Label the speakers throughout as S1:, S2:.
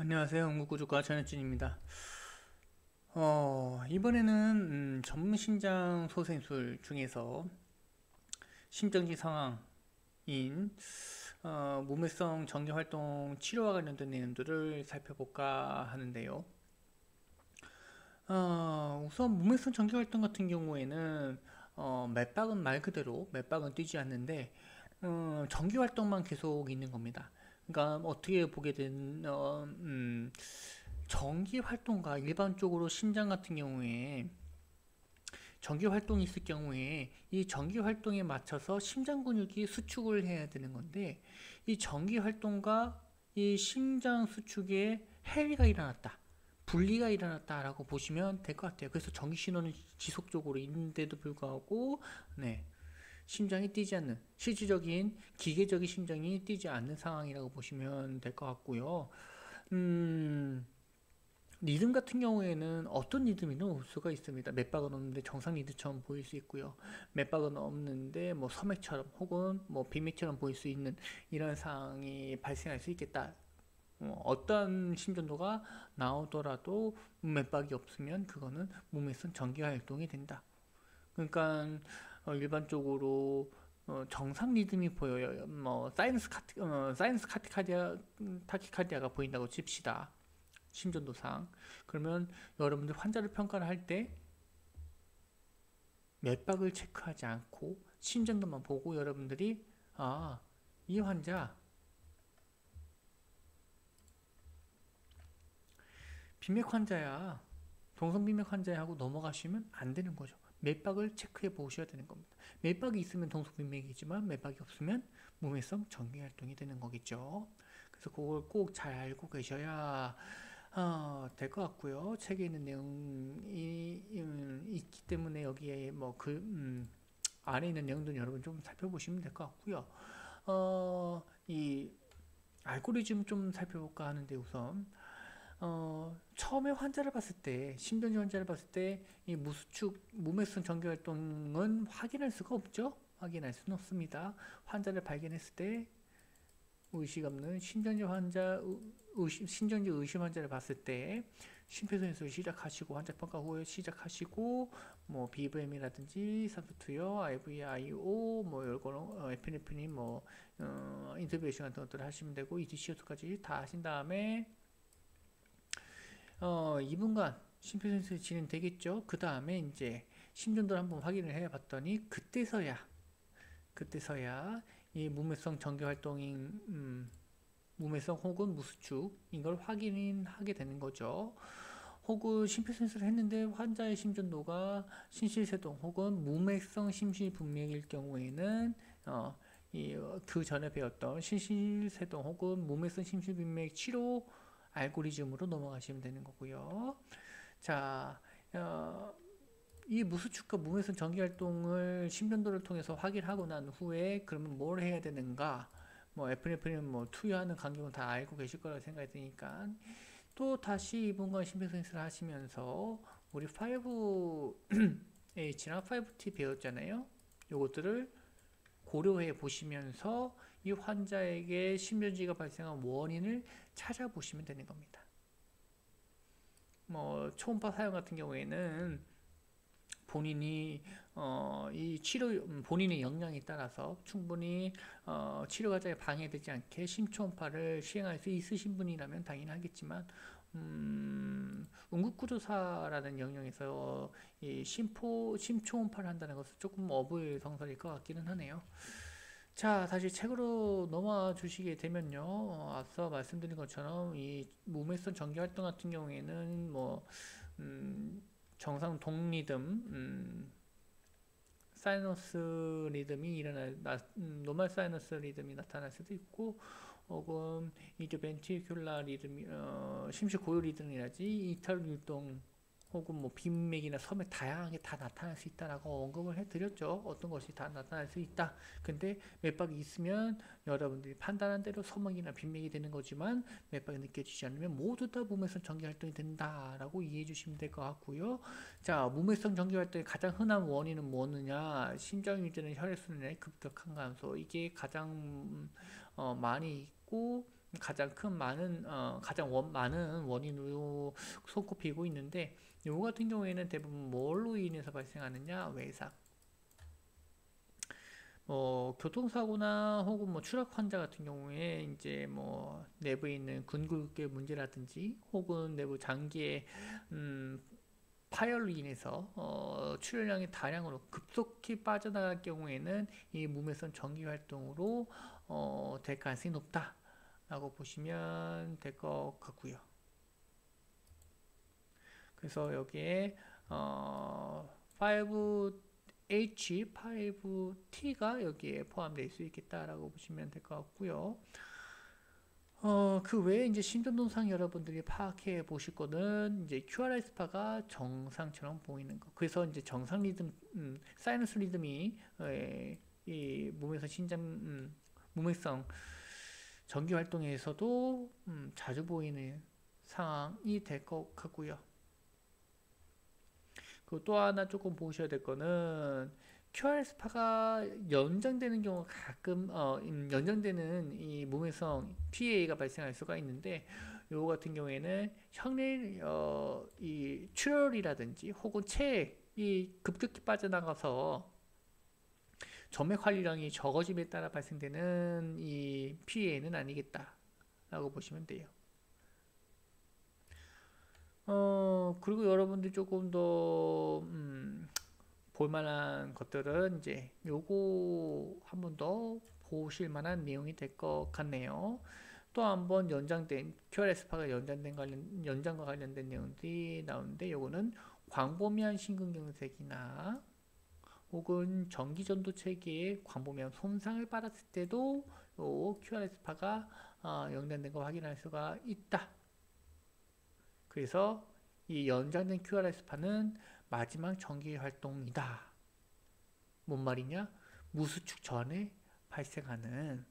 S1: 안녕하세요. 응급구조과 전현진입니다. 이번에는 전문신장 소생술 중에서 심정지 상황인 무매성 정기활동 치료와 관련된 내용들을 살펴볼까 하는데요. 우선 무매성 정기활동 같은 경우에는 맥박은 말 그대로 맥박은 뛰지 않는데 정기활동만 계속 있는 겁니다. 그러니까 어떻게 보게 된 정기 활동과 일반적으로 심장 같은 경우에 정기 활동이 있을 경우에 이 정기 활동에 맞춰서 심장 근육이 수축을 해야 되는 건데 이 정기 활동과 이 심장 수축에 해이가 일어났다. 분리가 일어났다라고 보시면 될 것 같아요. 그래서 정기 신호는 지속적으로 있는데도 불구하고 네, 심장이 뛰지 않는 실질적인 기계적인 심장이 뛰지 않는 상황이라고 보시면 될 것 같고요. 음, 리듬 같은 경우에는 어떤 리듬이든 올 수가 있습니다. 맥박은 없는데 정상 리듬처럼 보일 수 있고요. 맥박은 없는데 뭐 섬액처럼 혹은 뭐 빈맥처럼 보일 수 있는 이런 상황이 발생할 수 있겠다. 어떤 심전도가 나오더라도 맥박이 없으면 그거는 몸에선 정기 활동이 된다. 그러니까 일반적으로 정상 리듬이 보여요. 뭐 사이너스 타키카디아가 보인다고 칩시다. 심전도상. 그러면 여러분들 환자를 평가를 할 때 맥박을 체크하지 않고 심전도만 보고 여러분들이 이 환자 빈맥 환자야, 동성빈맥 환자야 하고 넘어가시면 안 되는 거죠. 맥박을 체크해 보셔야 되는 겁니다. 맥박이 있으면 동성빈맥이지만 맥박이 없으면 무매성 정기활동이 되는 거겠죠. 그래서 그걸 꼭 잘 알고 계셔야 될 것 같고요. 책에 있는 내용이 있기 때문에 여기에 안에 있는 내용들은 여러분 좀 살펴보시면 될 것 같고요. 이 알고리즘 좀 살펴볼까 하는데 우선 처음에 환자를 봤을 때 심전지 환자를 봤을 때 이 무수축 무맥성 정기활동은 확인할 수가 없죠. 확인할 수는 없습니다. 환자를 발견했을 때 의식 없는 신전지 의심 환자를 봤을 때 심폐소생술 시작하시고 환자 평가 후에 시작하시고 뭐 BVM이라든지 산소투여, IVIO 뭐 이런 에피네프린 인터베이션 같은 것들을 하시면 되고 ETCO2까지 다 하신 다음에 2분간 심폐소생술이 진행되겠죠. 그 다음에 이제 심전도를 한번 확인을 해봤더니 그때서야 이 무맥성 정기활동인 무매성 혹은 무수축인 걸 확인하게 되는 거죠. 혹은 심폐소생술을 했는데 환자의 심전도가 심실세동 혹은 무맥성 심실분맥일 경우에는 그 전에 배웠던 심실세동 혹은 무맥성 심실분맥 치료 알고리즘으로 넘어가시면 되는 거고요. 자, 이 무수축과 무맥성 전기활동을 심전도를 통해서 확인하고 난 후에 그러면 뭘 해야 되는가? 뭐 에프네프린 뭐 투여하는 간격은 다 알고 계실 거라고 생각이 드니까 또 다시 이분과 심폐소생술을 하시면서 우리 5H랑 5T 배웠잖아요. 요것들을 고려해 보시면서 이 환자에게 심전지가 발생한 원인을 찾아보시면 되는 겁니다. 뭐 초음파 사용 같은 경우에는 본인이 이 치료 본인의 역량에 따라서 충분히 치료 과정에 방해되지 않게 심초음파를 시행할 수 있으신 분이라면 당연히 하겠지만 응급구조사라는 영역에서 이 심초음파를 한다는 것은 조금 어불성설일 것 같기는 하네요. 자, 다시 책으로 넘어와 주시게 되면요. 앞서 말씀드린 것처럼 이 몸에서 전기 활동 같은 경우에는 음, 정상 동리듬, 사이너스 리듬이 노멀 사이너스 리듬이 나타날 수도 있고, 혹은 이제 벤트리큘라 리듬, 심실 고요 리듬이라지 이탈 율동 혹은 뭐 빈맥이나 섬액 다양하게 다 나타날 수 있다라고 언급을 해드렸죠. 어떤 것이 다 나타날 수 있다. 근데 맥박이 있으면 여러분들이 판단한 대로 섬액이나 빈맥이 되는 거지만 맥박이 느껴지지 않으면 모두 다 무맥성 전기 활동이 된다라고 이해해 주시면 될 것 같고요. 자, 무맥성 전기 활동의 가장 흔한 원인은 뭐느냐? 심장 유지는 혈액순환의 급격한 감소. 이게 가장 많이 있고 가장 큰 많은 원인으로 손꼽히고 있는데, 요거 같은 경우에는 대부분 뭘로 인해서 발생하느냐? 외상. 교통사고나 혹은 뭐 추락 환자 같은 경우에 이제 뭐 내부에 있는 근육의 문제라든지 혹은 내부 장기의 파열로 인해서 출혈량이 다량으로 급속히 빠져나갈 경우에는 이 무매선 전기 활동으로 될 가능성이 높다라고 보시면 될 것 같고요. 그래서 여기에 5H, 5T가 여기에 포함될 수 있겠다라고 보시면 될 것 같고요. 그 외에 이제 심전도상 여러분들이 파악해 보실 거는 이제 QRS파가 정상처럼 보이는 거. 그래서 이제 정상 리듬, 사이너스 리듬이 이 무맥성 전기 활동에서도 자주 보이는 상황이 될 것 같고요. 그리고 또 하나 조금 보셔야 될 거는 QRS파가 연장되는 경우가 가끔 연장되는 이 무매성 PA가 발생할 수가 있는데, 요거 같은 경우에는 이 출혈이라든지 혹은 체액이 급격히 빠져나가서 점액 관리량이 적어짐에 따라 발생되는 이 PA는 아니겠다라고 보시면 돼요. 그리고 여러분들이 조금 더 볼만한 것들은 이제 요거 한 번 더 보실 만한 내용이 될 것 같네요. 또 한번 연장된 QRS파가 연장과 관련된 내용들이 나오는데, 요거는 광범위한 심근경색이나 혹은 전기전도 체계에 광범위한 손상을 받았을 때도 요 QRS파가 연장된 거 확인할 수가 있다. 그래서 이 연장된 QRS파는 마지막 전기 활동이다. 뭔 말이냐? 무수축 전에 발생하는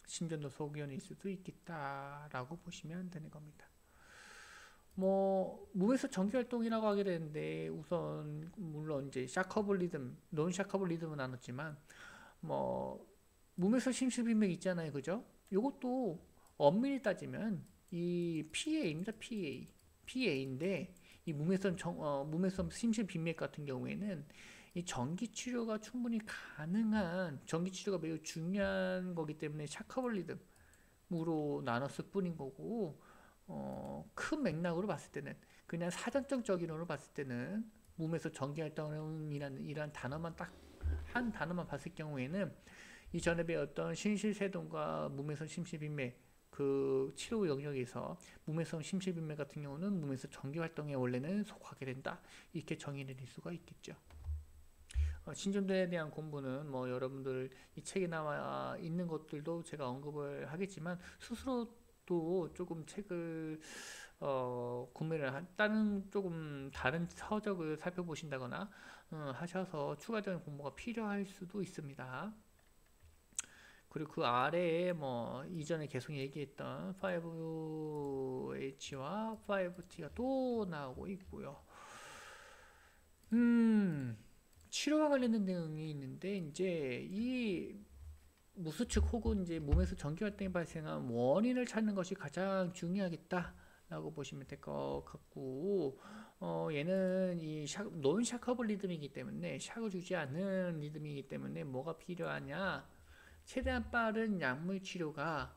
S1: 심전도 소견일 수도 있겠다라고 보시면 되는 겁니다. 뭐 무에서 전기 활동이라고 하게 되는데, 우선 물론 이제 샤커블 리듬, 논 샤커블 리듬은 나눴지만 뭐 몸에서 심실빈맥 있잖아요, 그죠? 요것도 엄밀히 따지면 이 PA입니다. PA인데, 이 무매성 심실빈맥 같은 경우에는 이 전기 치료가 충분히 가능한, 전기 치료가 매우 중요한 거기 때문에 샤커볼리듬으로 나눴을 뿐인 거고, 큰 맥락으로 봤을 때는, 그냥 사전적으로 봤을 때는 몸에서 전기 활동이라는 이런 단어만 딱 한 단어만 봤을 경우에는 이전에 배웠던 신실세동과 무매성 심실빈맥 그 치료 영역에서 무매성 심실빈맥 같은 경우는 무매성 전기 활동에 원래는 속하게 된다, 이렇게 정의를 낼 수가 있겠죠. 신전도에 대한 공부는 뭐 여러분들 이 책에 나와 있는 것들도 제가 언급을 하겠지만, 스스로도 조금 책을 구매를 조금 다른 서적을 살펴보신다거나 하셔서 추가적인 공부가 필요할 수도 있습니다. 그리고 그 아래에 뭐 이전에 계속 얘기했던 5H와 5T가 또 나오고 있고요. 치료와 관련된 내용이 있는데, 이제 이 무수축 혹은 이제 몸에서 전기 활동이 발생한 원인을 찾는 것이 가장 중요하겠다라고 보시면 될 것 같고, 얘는 이 논 샤커블 리듬이기 때문에, 샥을 주지 않는 리듬이기 때문에 뭐가 필요하냐? 최대한 빠른 약물 치료가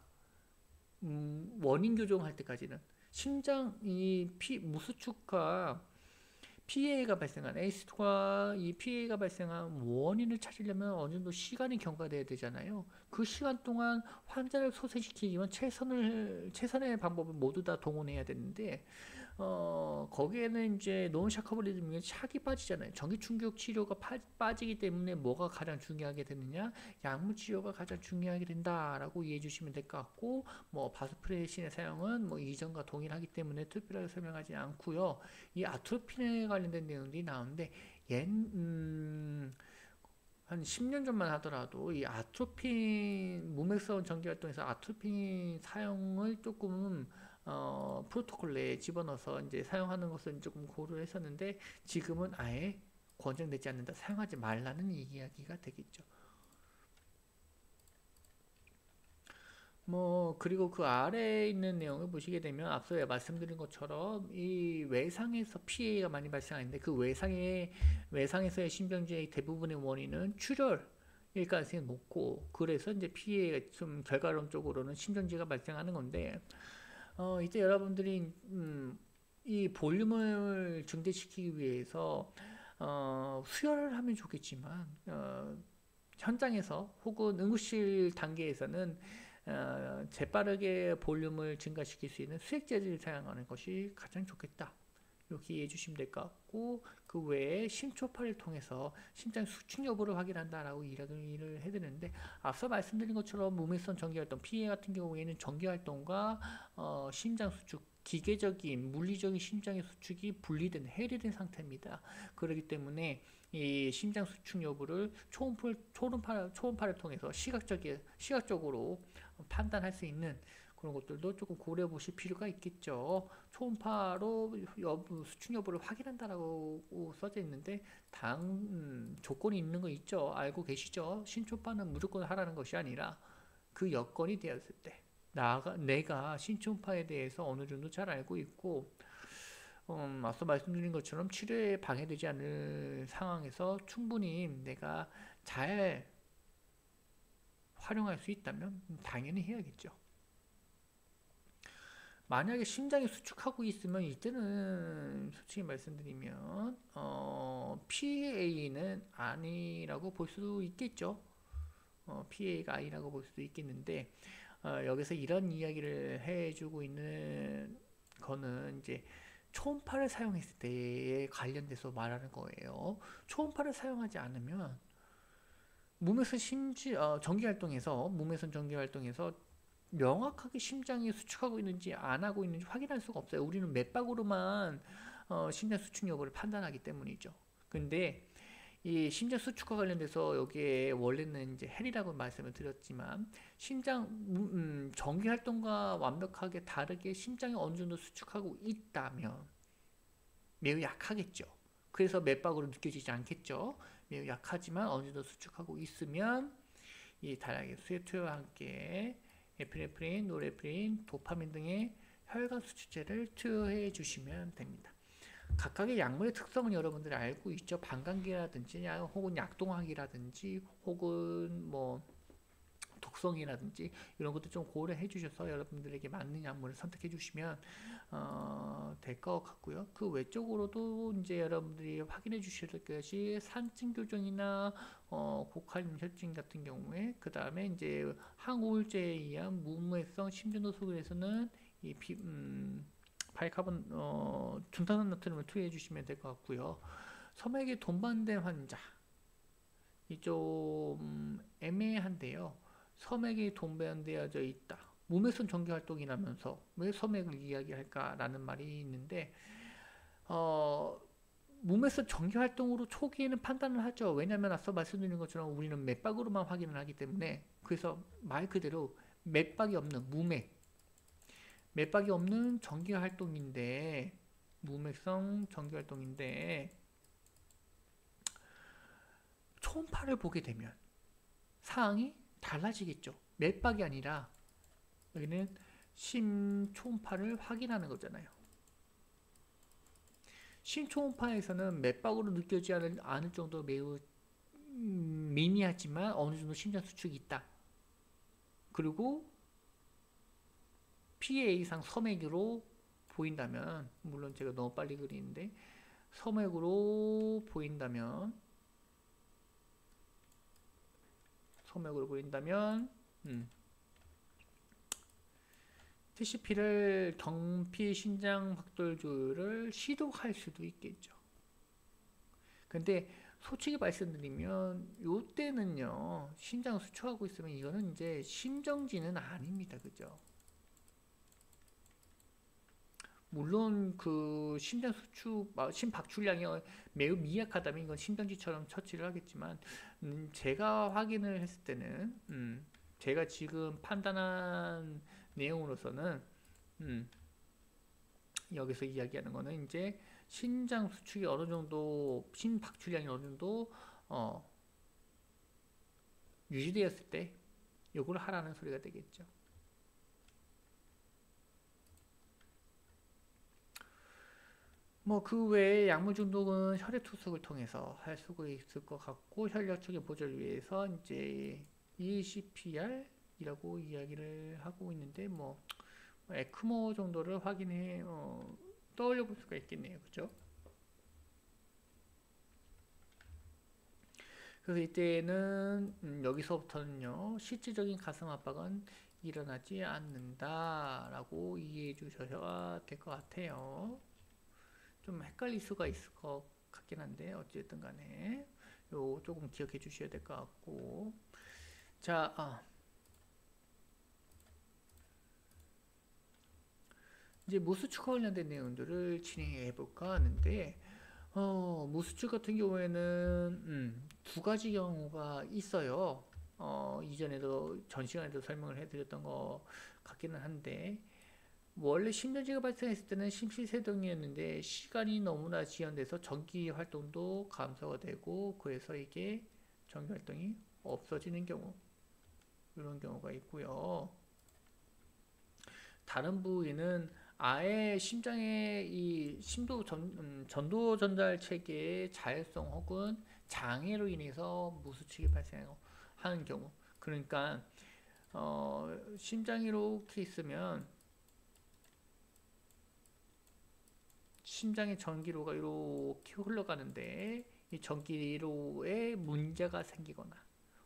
S1: 원인 교정할 때까지는 심장 무수축과 PA가 발생한 에이스트와 이 PA가 발생한 원인을 찾으려면 어느 정도 시간이 경과돼야 되잖아요. 그 시간 동안 환자를 소생시키기 위한 최선의 방법을 모두 다 동원해야 되는데, 거기에는 이제 논 샤커블리즘이 샥이 빠지잖아요. 전기 충격 치료가 빠지기 때문에 뭐가 가장 중요하게 되느냐? 약물 치료가 가장 중요하게 된다라고 이해해 주시면 될 것 같고, 뭐 바소프레신의 사용은 뭐 이전과 동일하기 때문에 특별하게 설명하지 않고요. 이 아트로핀에 관련된 내용들이 나오는데, 한 10년 전만 하더라도 이 아트로핀 무맥성 전기 활동에서 아트로핀 사용을 조금 프로토콜에 집어넣어서 이제 사용하는 것을 조금 고려를 했었는데, 지금은 아예 권장되지 않는다, 사용하지 말라는 이야기가 되겠죠. 그리고 그 아래에 있는 내용을 보시게 되면 앞서 말씀드린 것처럼 이 외상에서 피해가 많이 발생하는데 그 외상에서의 심정지의 대부분의 원인은 출혈일 가능성이 높고, 그래서 이제 피해가 좀 결과론적으로는 심정지가 발생하는 건데, 이제 여러분들이 이 볼륨을 증대시키기 위해서 수혈을 하면 좋겠지만, 현장에서 혹은 응급실 단계에서는 재빠르게 볼륨을 증가시킬 수 있는 수액제를 사용하는 것이 가장 좋겠다, 이렇게 이해해 주시면 될 것 같고, 그 외에 심초파를 통해서 심장 수축 여부를 확인한다라고 일을 해드리는데, 앞서 말씀드린 것처럼 무맥성 전기활동 피해 같은 경우에는 전기활동과 심장 수축, 기계적인 물리적인 심장의 수축이 분리된 해리된 상태입니다. 그렇기 때문에 이 심장 수축 여부를 초음파를 통해서 시각적으로 판단할 수 있는 그런 것들도 조금 고려해 보실 필요가 있겠죠. 초음파로 수축 여부를 확인한다라고 써져 있는데, 조건이 있는 거 있죠. 알고 계시죠? 신초파는 무조건 하라는 것이 아니라 그 여건이 되었을 때, 내가 신초음파에 대해서 어느 정도 잘 알고 있고, 앞서 말씀드린 것처럼 치료에 방해되지 않을 상황에서 충분히 내가 잘 활용할 수 있다면 당연히 해야겠죠. 만약에 심장이 수축하고 있으면 이때는 솔직히 말씀드리면 PA는 아니라고 볼 수도 있겠죠. PA가 아니라고 볼 수도 있겠는데, 여기서 이런 이야기를 해주고 있는 거는 이제 초음파를 사용했을 때에 관련돼서 말하는 거예요. 초음파를 사용하지 않으면 몸에선 전기활동에서 명확하게 심장이 수축하고 있는지 안 하고 있는지 확인할 수가 없어요. 우리는 맥박으로만 심장 수축 여부를 판단하기 때문이죠. 근데 이 심장 수축과 관련돼서 여기에 원래는 이제 헬이라고 말씀을 드렸지만, 전기 활동과 완벽하게 다르게 심장이 어느 정도 수축하고 있다면 매우 약하겠죠. 그래서 맥박으로 느껴지지 않겠죠. 매우 약하지만 어느 정도 수축하고 있으면 이 다량의 수액 투여와 함께 에피네프린, 노르에프린, 도파민 등의 혈관 수축제를 투여해 주시면 됩니다. 각각의 약물의 특성은 여러분들이 알고 있죠. 방광기라든지 혹은 약동화기라든지 혹은 독성이라든지 이런 것도 좀 고려해 주셔서 여러분들에게 맞는 약물을 선택해 주시면 될 것 같고요. 그 외적으로도 이제 여러분들이 확인해 주셔야 될 것이 산증 교정이나 고칼륨 혈증 같은 경우에, 그 다음에 이제 항우울제에 의한 무맥성 심전도소에서는 이 바이카본 중탄산 나트륨을 투여해 주시면 될 것 같고요. 섬액이 동반된 환자, 이 좀 애매한데요. 섬액이 동반되어져 있다, 무맥성 전기활동이라면서 왜 섬액을 이야기할까라는 말이 있는데, 무맥성 전기활동으로 초기에는 판단을 하죠. 왜냐하면 앞서 말씀드린 것처럼 우리는 맥박으로만 확인을 하기 때문에. 그래서 말 그대로 맥박이 없는 맥박이 없는 전기활동인데, 무맥성 전기활동인데 초음파를 보게 되면 사항이 달라지겠죠. 맥박이 아니라 여기는 심초음파를 확인하는 거잖아요. 심초음파에서는 맥박으로 느껴지지 않을 정도로 매우 미미하지만 어느 정도 심장 수축이 있다. 그리고 PA 이상 섬액으로 보인다면, 물론 제가 너무 빨리 그리는데 섬액으로 보인다면 TCP를 경피 심장 박돌 조율을 시도할 수도 있겠죠. 근데 솔직히 말씀드리면 요때는요, 심장을 수축하고 있으면 이거는 이제 심정지는 아닙니다. 그죠? 물론 그 심장 수축, 심박출량이 매우 미약하다면 이건 심정지처럼 처치를 하겠지만, 제가 확인을 했을 때는 제가 지금 판단한 내용으로서는 여기서 이야기하는 거는 이제 심장 수축이 어느 정도, 심박출량이 어느 정도 유지되었을 때 요걸 하라는 소리가 되겠죠. 뭐 그 외에 약물 중독은 혈액 투석을 통해서 할 수가 있을 것 같고 혈력적인 보조를 위해서 이제 ECPR이라고 이야기를 하고 있는데 뭐 에크모 정도를 확인해 떠올려 볼 수가 있겠네요. 그죠? 그래서 이때는 여기서부터는요 실질적인 가슴 압박은 일어나지 않는다라고 이해해 주셔야 될 것 같아요. 좀 헷갈릴 수가 있을 것 같긴 한데 어쨌든 간에 요 조금 기억해 주셔야 될 것 같고 자 이제 무수축과 관련된 내용들을 진행해 볼까 하는데 무수축 같은 경우에는 두 가지 경우가 있어요. 이전에도 전 시간에도 설명을 해드렸던 것 같기는 한데 원래 심전지가 발생했을 때는 심실세동이었는데 시간이 너무나 지연돼서 전기 활동도 감소가 되고 그래서 이게 전기 활동이 없어지는 경우 이런 경우가 있고요. 다른 부위는 아예 심장의 이 전도 전달 체계의 자율성 혹은 장애로 인해서 무수축이 발생하는 경우. 그러니까 심장이 이렇게 있으면 심장의 전기로가 이렇게 흘러가는데 이 전기로에 문제가 생기거나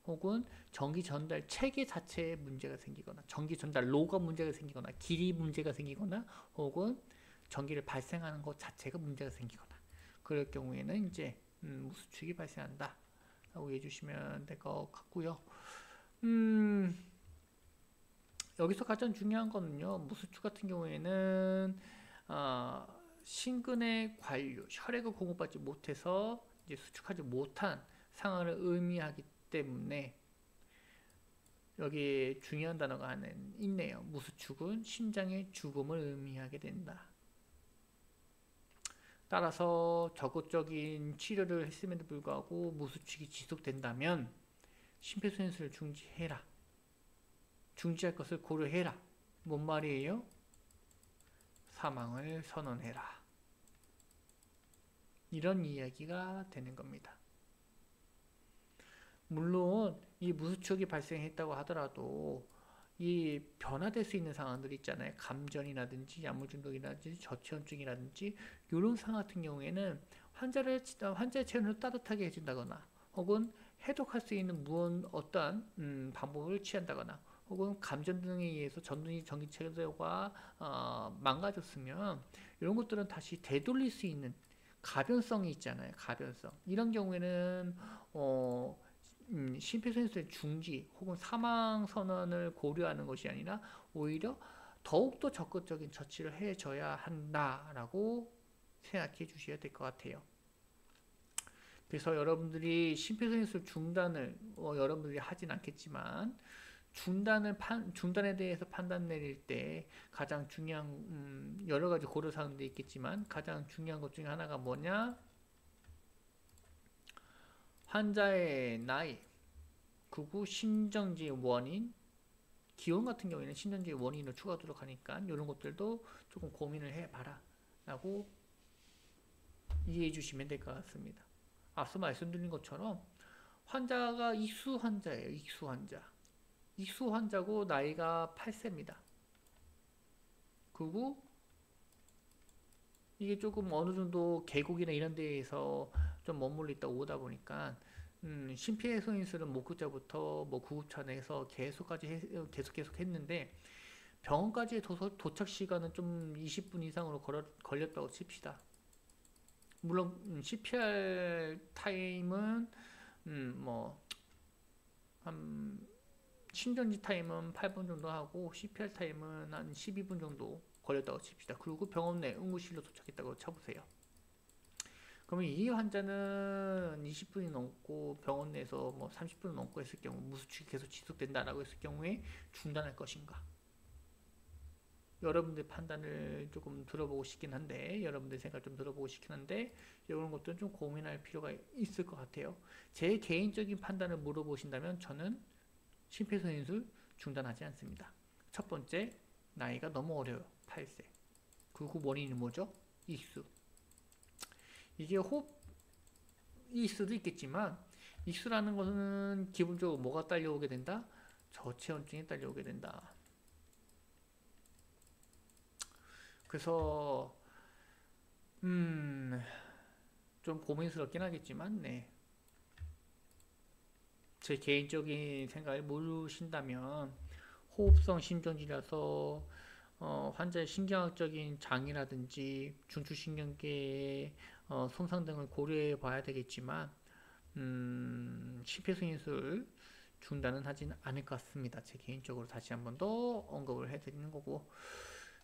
S1: 혹은 전기 전달 체계 자체에 문제가 생기거나 전기 전달로가 문제가 생기거나 길이 문제가 생기거나 혹은 전기를 발생하는 것 자체가 문제가 생기거나 그럴 경우에는 이제 무수축이 발생한다 라고 해주시면 될 것 같고요. 여기서 가장 중요한 거는요 무수축 같은 경우에는 어, 심근의 관류 혈액을 공급받지 못해서 이제 수축하지 못한 상황을 의미하기 때문에 여기에 중요한 단어가 하나 있네요. 무수축은 심장의 죽음을 의미하게 된다. 따라서 적극적인 치료를 했음에도 불구하고 무수축이 지속된다면 심폐소생술을 중지해라. 중지할 것을 고려해라. 뭔 말이에요? 사망을 선언해라. 이런 이야기가 되는 겁니다. 물론 이 무수축이 발생했다고 하더라도 이 변화될 수 있는 상황들이 있잖아요. 감전이라든지 약물중독이라든지 저체온증이라든지 이런 상황 같은 경우에는 환자의 체온을 따뜻하게 해준다거나 혹은 해독할 수 있는 어떠한 방법을 취한다거나 혹은 감전 등에 의해서 전기체계가 망가졌으면 이런 것들은 다시 되돌릴 수 있는 가변성이 있잖아요. 가변성. 이런 경우에는 심폐소생술의 중지 혹은 사망 선언을 고려하는 것이 아니라 오히려 더욱더 적극적인 조치를 해줘야 한다라고 생각해 주셔야 될 것 같아요. 그래서 여러분들이 심폐소생술 중단을 여러분들이 하진 않겠지만 중단에 대해서 판단 내릴 때 가장 중요한 여러 가지 고려사항도 있겠지만 가장 중요한 것 중에 하나가 뭐냐? 환자의 나이, 그리고 심정지의 원인, 기온 같은 경우에는 심정지의 원인을 추가하도록 하니까 이런 것들도 조금 고민을 해봐라 라고 이해해 주시면 될 것 같습니다. 앞서 말씀드린 것처럼 환자가 익수 환자예요. 익수 환자. 익수 환자고 나이가 8세입니다. 그리고 이게 조금 어느 정도 계곡이나 이런 데에서 좀 머물러 있다 오다 보니까 심폐소생술은 목격자부터 뭐 구급차 내에서 계속 했는데 병원까지의 도착 시간은 좀 20분 이상으로 걸렸다고 칩시다. 물론 CPR 타임은 뭐한 심전지 타임은 8분 정도 하고 CPR 타임은 한 12분 정도 걸렸다고 칩시다. 그리고 병원 내 응급실로 도착했다고 쳐보세요. 그러면 이 환자는 20분이 넘고 병원 내에서 뭐 30분 넘고 했을 경우 무수축이 계속 지속된다라고 했을 경우에 중단할 것인가? 여러분들 판단을 조금 들어보고 싶긴 한데 여러분들 생각 좀 들어보고 싶긴 한데 이런 것들은 좀 고민할 필요가 있을 것 같아요. 제 개인적인 판단을 물어보신다면 저는 심폐소생술 중단하지 않습니다. 첫 번째, 나이가 너무 어려요. 8세. 그리고 원인은 뭐죠? 익수. 이게 호흡일 수도 있겠지만 익수라는 것은 기본적으로 뭐가 딸려오게 된다? 저체온증이 딸려오게 된다. 그래서 좀 고민스럽긴 하겠지만 네. 제 개인적인 생각을 모르신다면 호흡성 심전이라서 환자의 신경학적인 장애라든지 중추신경계의 손상 등을 고려해 봐야 되겠지만 심폐소생술 중단은 하지는 않을 것 같습니다. 제 개인적으로 다시 한번 더 언급을 해드리는 거고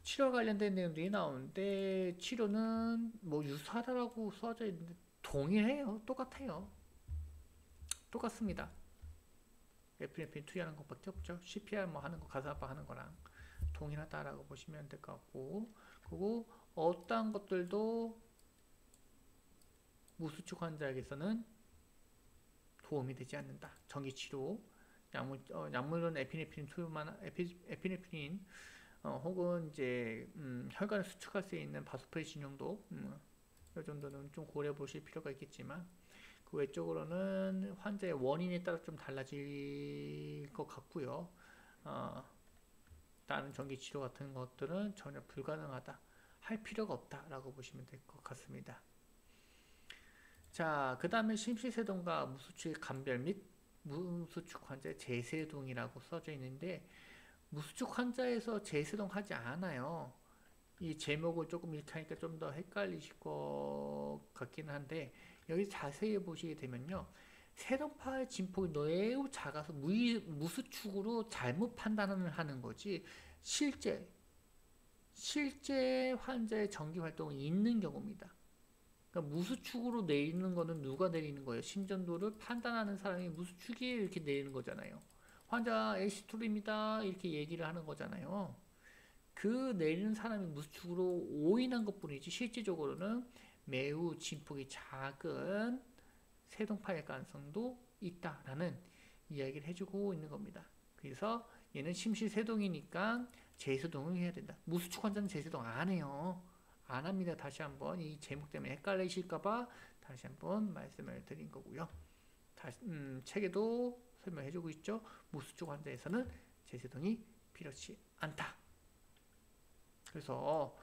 S1: 치료 관련된 내용들이 나오는데 치료는 뭐 유사하다라고 써져 있는데 동일해요. 똑같아요. 똑같습니다. 에피네프린 투여하는 것밖에 없죠. CPR 뭐 하는 거, 가슴압박 하는 거랑 동일하다라고 보시면 될 것 같고, 그리고 어떠한 것들도 무수축 환자에게서는 도움이 되지 않는다. 전기치료, 약물은 에피네프린 투여만, 에피네프린 혹은 이제 혈관을 수축할 수 있는 바소프레신 정도, 이 정도는 좀 고려해 보실 필요가 있겠지만. 그 외적으로는 환자의 원인에 따라 좀 달라질 것 같고요. 다른 전기치료 같은 것들은 전혀 불가능하다. 할 필요가 없다라고 보시면 될 것 같습니다. 자, 그 다음에 심시세동과 무수축의 감별 및 무수축 환자의 재세동이라고 써져 있는데 무수축 환자에서 재세동 하지 않아요. 이 제목을 조금 이렇게 하니까 좀 더 헷갈리실 것 같기는 한데 여기 자세히 보시게 되면요. 세동파의 진폭이 매우 작아서 무수축으로 잘못 판단을 하는 거지 실제 환자의 전기 활동이 있는 경우입니다. 그러니까 무수축으로 내리는 거는 누가 내리는 거예요? 심전도를 판단하는 사람이 무수축이 이렇게 내리는 거잖아요. 환자 에시톨입니다. 이렇게 얘기를 하는 거잖아요. 그 내리는 사람이 무수축으로 오인한 것뿐이지 실질적으로는 매우 진폭이 작은 세동파일 가능성도 있다라는 이야기를 해주고 있는 겁니다. 그래서 얘는 심시세동이니까 재세동을 해야 된다. 무수축 환자는 재세동 안 해요. 안 합니다. 다시 한번 이 제목 때문에 헷갈리실까봐 다시 한번 말씀을 드린 거고요. 책에도 설명해주고 있죠. 무수축 환자에서는 재세동이 필요치 않다. 그래서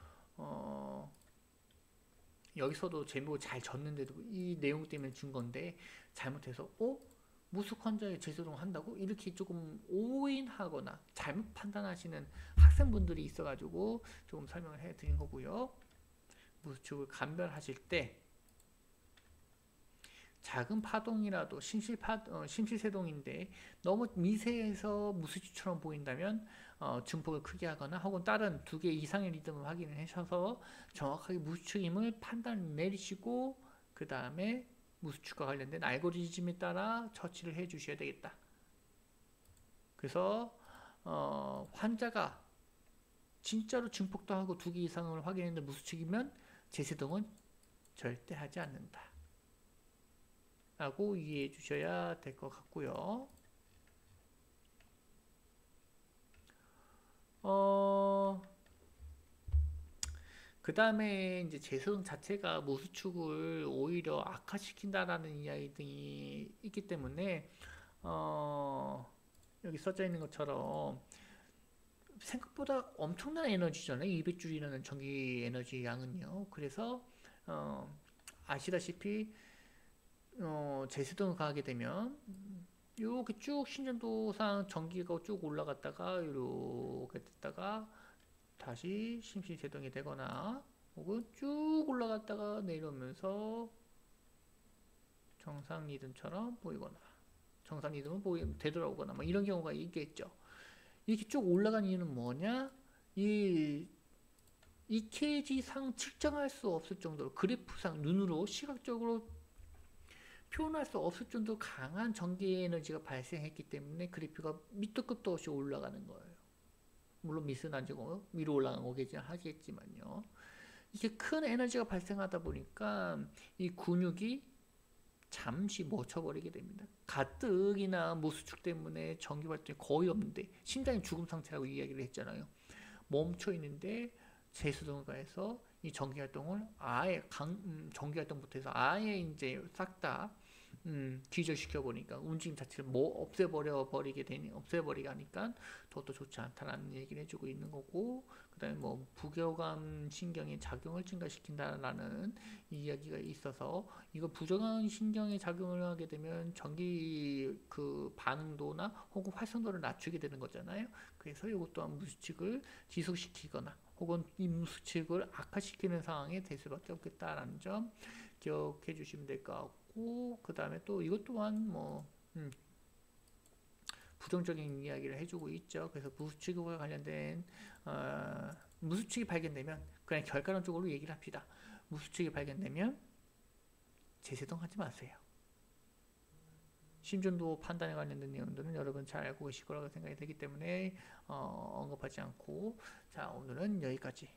S1: 여기서도 제목을 잘 졌는데도 이 내용 때문에 준 건데 잘못해서 무숙 환자에 재소동 한다고? 이렇게 조금 오인하거나 잘못 판단하시는 학생분들이 있어가지고 조금 설명을 해드린 거고요. 무수축을 감별하실 때 작은 파동이라도 심실세동인데 너무 미세해서 무수축처럼 보인다면 증폭을 크게 하거나 혹은 다른 2개 이상의 리듬을 확인을 하셔서 정확하게 무수축임을 판단 내리시고 그 다음에 무수축과 관련된 알고리즘에 따라 처치를 해 주셔야 되겠다. 그래서 환자가 진짜로 증폭도 하고 2개 이상을 확인했는데 무수축이면 재세동은 절대 하지 않는다 라고 이해해 주셔야 될 것 같고요. 그 다음에 이제 재세동 자체가 무수축을 오히려 악화시킨다라는 이야기들이 있기 때문에 여기 써져 있는 것처럼 생각보다 엄청난 에너지잖아요. 200줄이라는 전기 에너지 양은요. 그래서 아시다시피 재세동을 가하게 되면 이렇게 쭉 신전도상 전기가 쭉 올라갔다가 이렇게 됐다가 다시 심시세동이 되거나 혹은 쭉 올라갔다가 내려오면서 정상 리듬처럼 보이거나 정상 리듬은 되돌아오거나 뭐 이런 경우가 있겠죠. 이렇게 쭉 올라간 이유는 뭐냐? 이 EKG상 측정할 수 없을 정도로 그래프상 눈으로 시각적으로 표현할 수 없을 정도로 강한 전기 에너지가 발생했기 때문에 그래프가 밑도 끝도 없이 올라가는 거예요. 물론 미스는 안 되고 위로 올라간 거겠지 하겠지만요. 이게 큰 에너지가 발생하다 보니까 이 근육이 잠시 멈춰버리게 됩니다. 가뜩이나 무수축 때문에 전기 활동이 거의 없는데 심장이 죽음 상태라고 이야기를 했잖아요. 멈춰 있는데 재수동가에서 이 전기 활동을 아예 전기 활동부터 해서 아예 이제 싹 다 기절시켜 보니까 움직임 자체를 뭐 없애버리게 하니까 더더 좋지 않다라는 얘기를 해주고 있는 거고, 그다음에 뭐 부교감 신경의 작용을 증가시킨다라는 이야기가 있어서, 이거 부교감 신경의 작용을 하게 되면 전기 그 반응도나 혹은 활성도를 낮추게 되는 거잖아요. 그래서 이것 또한 무수칙을 지속시키거나 혹은 이 무수칙을 악화시키는 상황이 될 수밖에 없겠다라는 점 기억해 주시면 될 것 같고, 그 다음에 또 이것 또한 뭐 부정적인 이야기를 해주고 있죠. 그래서 무수칙과 관련된 무수칙이 발견되면 그냥 결과론적으로 얘기를 합시다. 무수칙이 발견되면 재세동하지 마세요. 심전도 판단에 관련된 내용들은 여러분 잘 알고 계실 거라고 생각이 되기 때문에 언급하지 않고, 자, 오늘은 여기까지